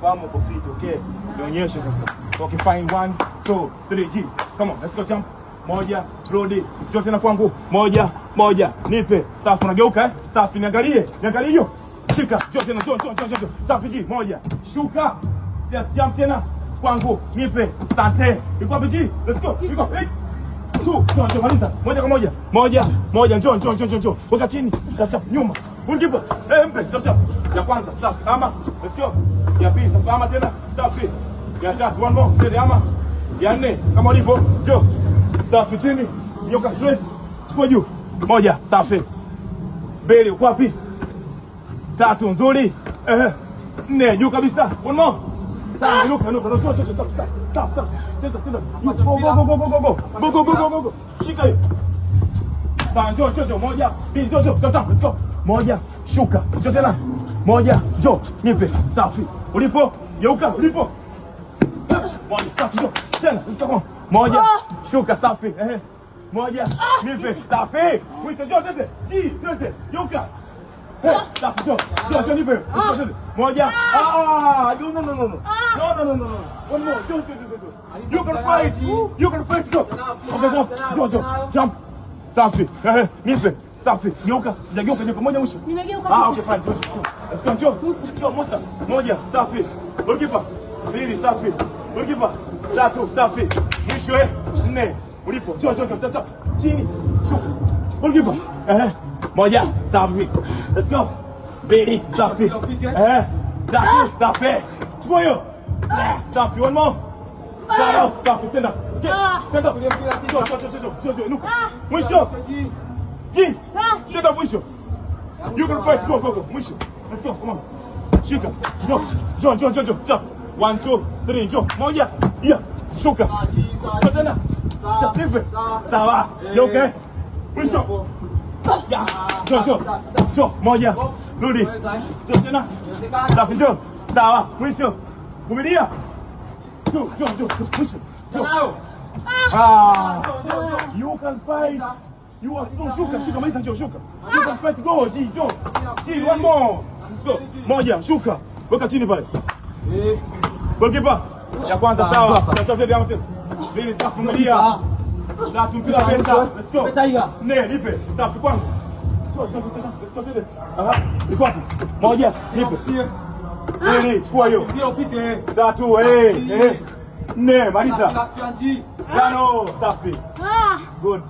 nafahamu uko fit, okay? Nionyeshe sasa. Okay, fine. 1, 2, 3, G. Come on, let's go jump. Moja, rudi. Njoo tena kwangu. Moja, nipe. Safi, unageuka eh? Safi, niangalie hiyo. Shika, njoo tena, njoo. Safi G, moja. Shuka. Yes, jump tena kwangu. Nipe. Asante. Iko wapi G? Let's go. Iko. Njoo maliza. Moja kwa moja. Njoo. Weka chini. Chap nyuma. Goalkeeper. Mpe. Chap. Ya kwanza, safi. Ama. Let's go. Ya pili, safi. Ama tena. Safi. Ya tatu, one more. Steady ama. Ya nne, kama ulivyo. Njoo. Safi chini. Nyoka straight. Chukua juu. Moja, safi. Mbili, uko wapi? Tatu, nzuri. 4, juu kabisa. One more. Tano, inuka. Stop. Go. Shika hiyo. Sawa, njoo. Moja, mbili, njoo. Let's go. Moja, shuka. Njoo tena. Moja, njoo. Nipe. Safi. Ulipo? Geuka, ulipo. Moja, safi, njoo. Tena, let's go. Moja, shuka, safi. Moja, nipe. Safi. Mwisho, njoo tete. Tete. Geuka. Safi, njoo, nipe. Moja. No. One more. Njoo. You can fight. Go. Okay, njoo. Jump. Safi. Nipe. Safi. Geuka. Sijageuka. Moja mwisho. Nimegeuka. Okay, fine. Let's go. Njoo. Musa. Moja, safi. Goalkeeper. 2, safi. Goalkeeper. 3, safi. Mwisho 4. Ulipo. Njoo. Chini. Shuka. Goalkeeper. Moja, safi. Let's go. 2, safi. 3, safi. Chukua hiyo. Safi. One more. Safi. Stand up. Stand up. Njoo. Inuka. Mwisho. G. Stand up mwisho. You can fight. Go. Mwisho. Let's go. Come on. Shika. Njoo. Jump. 1, 2, 3. Njoo. Moja. Yeah. Shuka. Njoo tena. Nipe. Sawa. You okay? Mwisho. Yeah. Njoo. Moja. Rudi. Njoo tena. Safi, njoo. Sawa. Mwisho. Vumilia. Njoo. Mwisho. Njoo. You can fight. You are strong. Shuka. Maliza, njoo. Shuka. You can fight. Go. G. One more. Let's go. Moja. Shuka. Weka chini pale. Goalkeeper. Ya kwanza sawa. Tutacheza tena. 2, safi, fungulia. 3, mpira pesa. Let's go. 4, nipe. Safi kwangu. Let's go tena. Iko wapi? Moja, nipe. 2, chukua hiyo. 3, 4, maliza. 5, safi. Good.